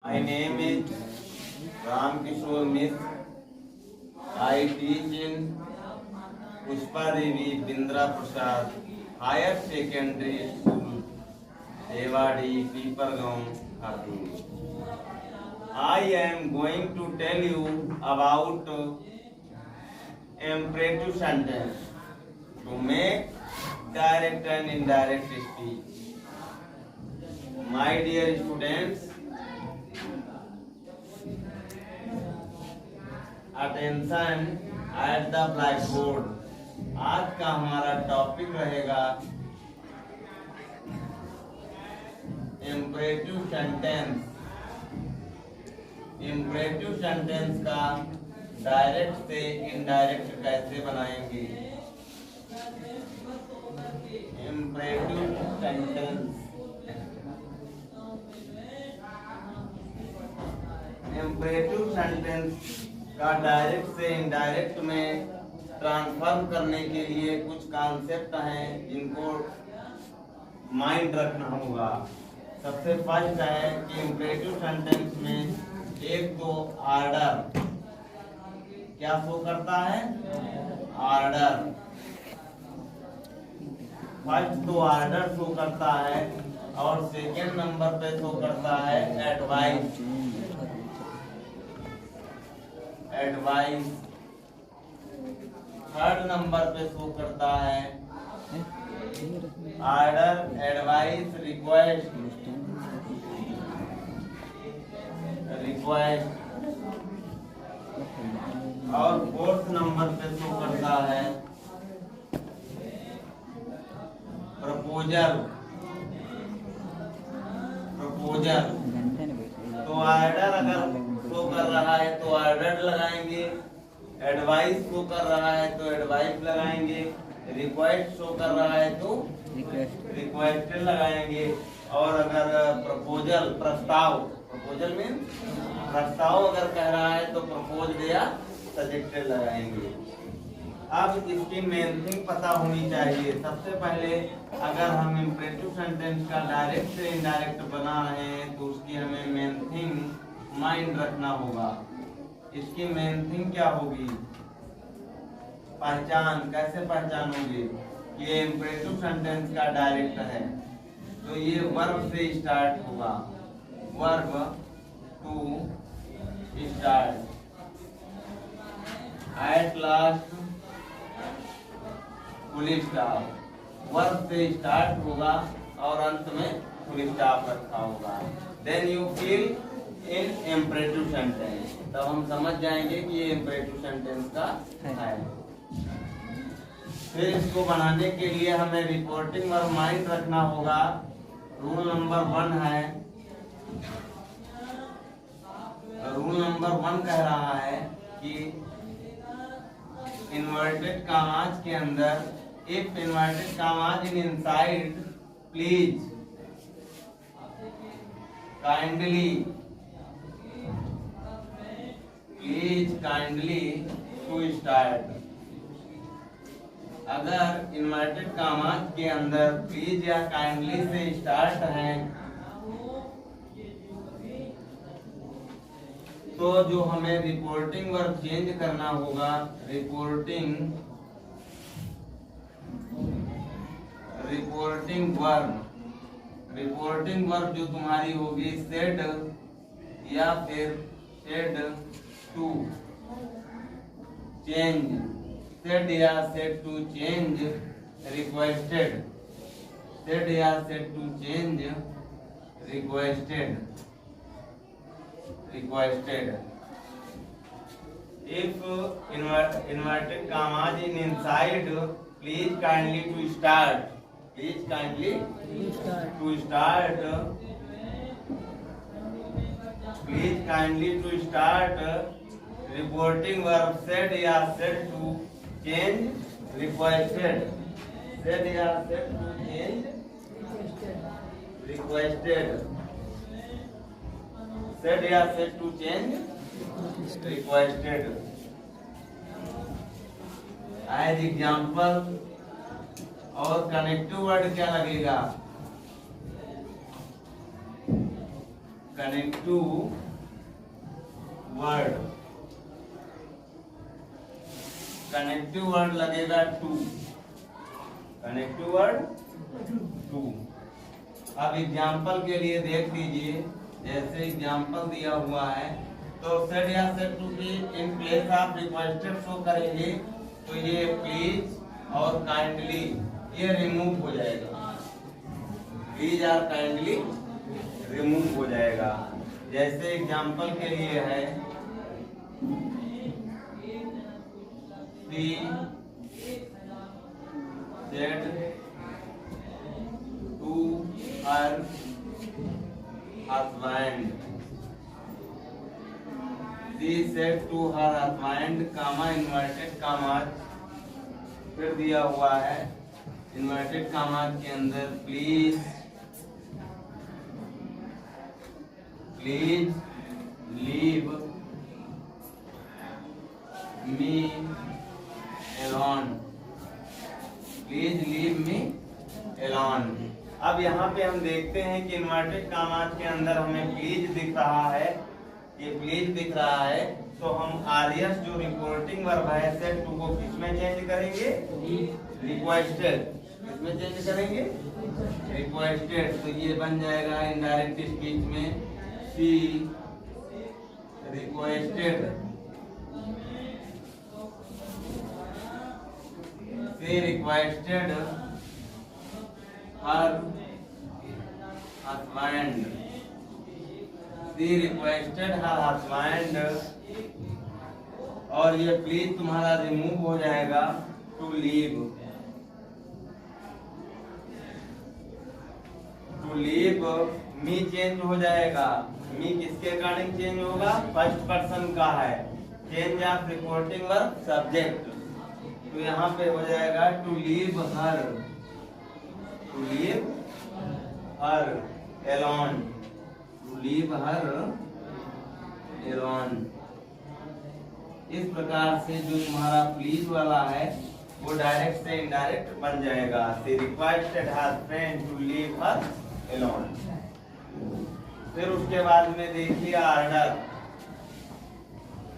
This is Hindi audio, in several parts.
My name is Ram Kishore Mishra. I teach in Pushpa Devi Bindra Prasad Higher Secondary School, Devadi, Pipargaon, Khardur. I am going to tell you about imperative sentence to make direct and indirect speech. My dear students, attention at the black board. आज का हमारा टॉपिक रहेगा इम्परेटिव सेंटेंस। इम्परेटिव सेंटेंस का डायरेक्ट से इनडायरेक्ट कैसे बनाएंगे। इम्परेटिव सेंटेंस, इम्परेटिव सेंटेंस का डायरेक्ट से इनडायरेक्ट में ट्रांसफॉर्म करने के लिए कुछ कॉन्सेप्ट हैं जिनको माइंड रखना होगा। सबसे फर्स्ट है कि इम्परेटिव सेंटेंस में एक तो ऑर्डर क्या शो करता है, ऑर्डर। फर्स्ट तो ऑर्डर शो करता है और सेकेंड नंबर पे शो करता है एडवाइस। एडवाइस थर्ड नंबर पे शो करता है ऑर्डर, एडवाइस, रिक्वेस्ट। और फोर्थ नंबर पे शो करता है प्रपोजल। तो ऑर्डर अगर शो कर रहा है तो ऑर्डर लगाएंगे, एडवाइस शो कर रहा है तो एडवाइस लगाएंगे, रिक्वेस्ट शो कर रहा है तो रिक्वेस्ट लगाएंगे। और अगर प्रपोजल, प्रपोजल मीन प्रस्ताव अगर कह रहा है तो प्रपोज या सजेक्टेड लगाएंगे। अब इसकी मेन थिंग पता होनी चाहिए। सबसे पहले अगर हम इम्परेटिव सेंटेंस का डायरेक्ट से इनडायरेक्ट बना रहे हैं तो उसकी हमें मेन थिंग माइंड रखना होगा। इसकी मेन थिंग क्या होगी, पहचान। कैसे पहचान होगी, ये इम्परेटिव सेंटेंस का डायरेक्ट है तो ये वर्ब से स्टार्ट होगा, verb to start. At last full stop, verb से स्टार्ट होगा और अंत में फुल स्टॉप रखा होगा। Then you feel in imperative sentence, तब हम समझ जाएंगे कि ये इम्परेटिव सेंटेंस का है। फिर इसको बनाने के लिए हमें रिपोर्टिंग वर्ब माइंड रखना होगा। रूल नंबर 1 है, रूल नंबर 1 कह रहा है कि इन्वर्टेड कामाज के अंदर, if inverted commas in inside please, kindly, kindly to start. अगर इन्वर्टेड कामाज के अंदर प्लीज या काइंडली से स्टार्ट है तो जो हमें रिपोर्टिंग वर्ब चेंज करना होगा, रिपोर्टिंग वर्ब जो तुम्हारी होगी सेड या फिर सेड टू चेंज, सेड या said to change, requested, said या said to change, requested. If inverted commas in inside, please kindly to start. Please kindly to start. Please kindly to start. Reporting verb said या said to change, requested. Said या said to change, requested. Said या said to change, requested. As example और कनेक्टिव वर्ड क्या लगेगा, कनेक्टिव वर्ड, कनेक्टिव वर्ड लगेगा टू, कनेक्टिव वर्ड टू। अब एग्जाम्पल के लिए देख लीजिए, जैसे एग्जाम्पल दिया हुआ है तो सेट या सेट टू की in place of requested show करेंगे तो ये प्लीज और काइंडली ये रिमूव हो जाएगा, प्लीज और काइंडली रिमूव हो जाएगा। जैसे एग्जाम्पल के लिए है she said to her husband, she said to her husband comma inverted comma, फिर दिया हुआ है इन्वर्टेड कामा के अंदर please please leave me alone, please leave me alone. अब यहाँ पे हम देखते हैं कि इन्वर्टेड कामात के अंदर हमें प्लीज दिख रहा है, ये प्लीज दिख रहा है, तो हम आरएस जो रिपोर्टिंग वर्ब है सेट टू को किसमें चेंज करेंगे, रिक्वेस्टेड, किसमें चेंज करेंगे, रिक्वेस्टेड। तो ये बन जाएगा इनडायरेक्ट स्पीच में she requested, she requested her husband, she requested her husband, और ये प्लीज तुम्हारा रिमूव हो जाएगा to leave, to leave me change हो जाएगा, मी किसके अकॉर्डिंग चेंज होगा, फर्स्ट पर्सन का है, change of reporting verb subject, तो यहाँ पे हो जाएगा to leave her, to leave her alone, to leave her alone. इस प्रकार से जो तुम्हारा प्लीज वाला है वो डायरेक्ट से इनडायरेक्ट बन जाएगा, she requested her friend to leave her alone. फिर उसके बाद में देखिए आर्डर,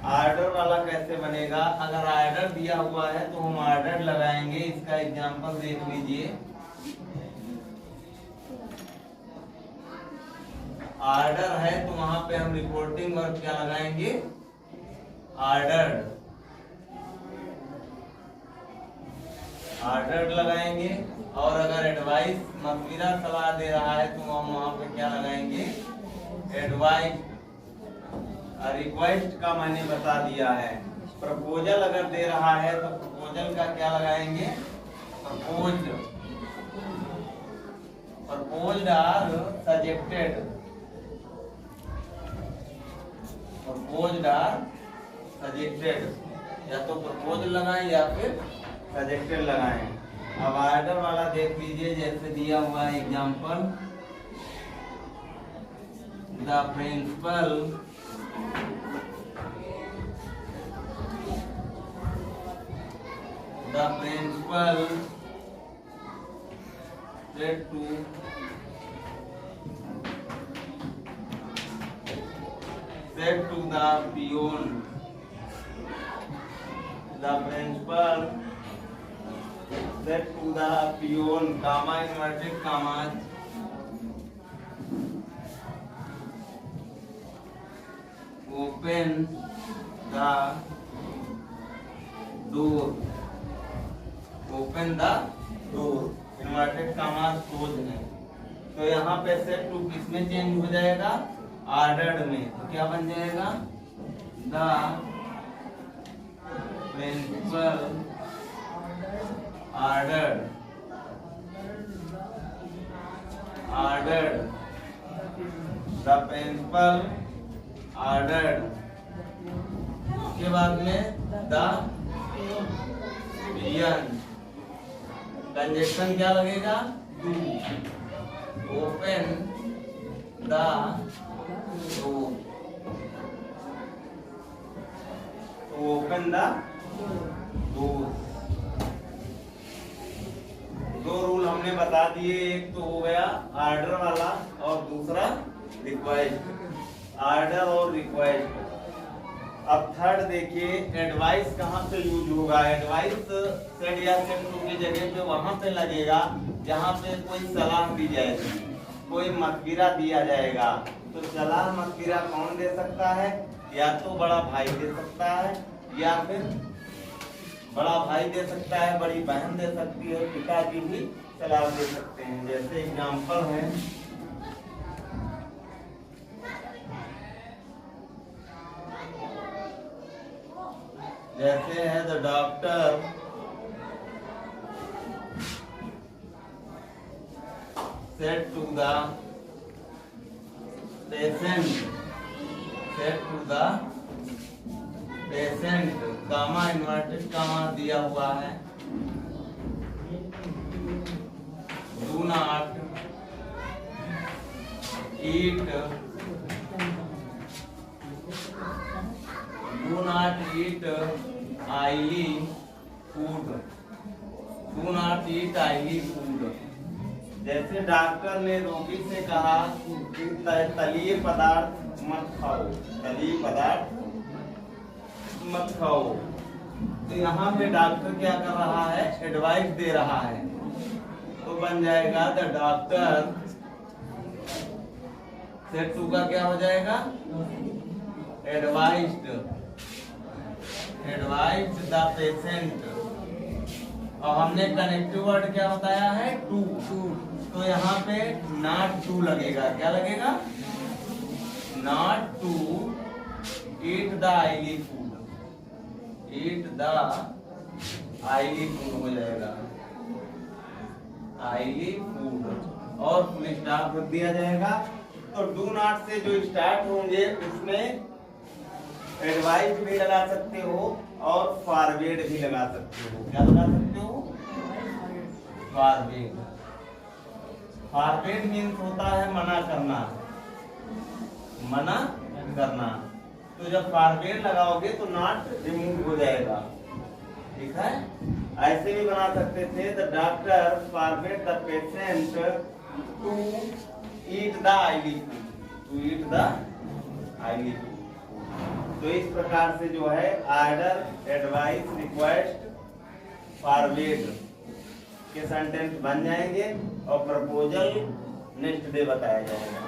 आर्डर वाला कैसे बनेगा, अगर आर्डर दिया हुआ है तो हम आर्डर लगाएंगे। इसका एग्जांपल देख लीजिए, आर्डर है तो वहां पे हम रिपोर्टिंग वर्ब क्या लगाएंगे, आर्डर, आर्डर लगाएंगे। और अगर एडवाइस मशविरा सलाह दे रहा है तो हम वहां पे क्या लगाएंगे, एडवाइस। रिक्वेस्ट का मैंने बता दिया है। प्रपोजल अगर दे रहा है तो प्रपोजल का क्या लगाएंगे, प्रपोज्ड, प्रपोज्ड और सजेक्टेड, प्रपोज्ड और सजेक्टेड, या तो प्रपोजल लगाएं या फिर सजेक्टेड लगाएं। अब आर्डर वाला देख लीजिए, जैसे दिया हुआ है example, the principal said to the peon, the principal said to the peon, comma inverted commas, open the door, open the door, inverted कामास क्लोज है। तो यहाँ पे सेट टू किसमें चेंज हो जाएगा, ऑर्डर्ड में, तो क्या बन जाएगा, the principal ordered, ordered, the principal ordered. उसके बाद में द पियन, कंजक्शन क्या लगेगा, to, open the door, open the door. दो रूल हमने बता दिए, एक तो हो गया ऑर्डर वाला और दूसरा रिक्वेस्ट। ऑर्डर और रिक्वेस्ट। अब थर्ड देखिए, एडवाइस कहाँ पे यूज होगा? एडवाइस सेड या सेड टू की जगह पे वहां पे लगेगा जहाँ पे कोई सलाह दी जाएगी, कोई मशविरा दिया जाएगा। तो सलाह मशविरा कौन दे सकता है? या तो बड़ा भाई दे सकता है, या फिर बड़ा भाई दे सकता है, बड़ी बहन दे सकती है, पिताजी भी सलाह दे सकते हैं। जैसे एग्जाम्पल है, जैसे है the doctor said to the patient, comma inverted comma दिया हुआ है, do not eat oily food, do not eat oily food। जैसे डॉक्टर ने रोगी से कहा कि तलीय पदार्थ मत खाओ, तलीय पदार्थ मत खाओ। तो यहाँ पे डॉक्टर क्या कर रहा है? एडवाइस दे रहा है। तो बन जाएगा द डॉक्टर सेड टू का क्या हो जाएगा? Advised the patient. और हमने कनेक्टिव वर्ड क्या बताया है? टू। तो यहाँ पे नॉट टू लगेगा। क्या लगेगा? Not to eat the oily food, eat the oily food हो जाएगा, ऑयली फूड। और फुल स्टॉप रख दिया जाएगा। तो डू नॉट से जो स्टार्ट होंगे उसमें एडवाइस भी लगा सकते हो और फॉरवर्ड भी लगा सकते हो। क्या लगा सकते हो? फॉरवर्ड। फॉरवर्ड मीन्स होता है मना करना, मना करना। तो जब फॉरवर्ड लगाओगे तो नॉट रिमूव हो जाएगा। ठीक है? ऐसे भी बना सकते थे, the doctor forward the patient to eat the oily food, to eat the oily food. तो इस प्रकार से जो है ऑर्डर, एडवाइस, रिक्वेस्ट, फॉरवर्ड के सेंटेंस बन जाएंगे और प्रपोजल नेक्स्ट डे बताया जाएगा।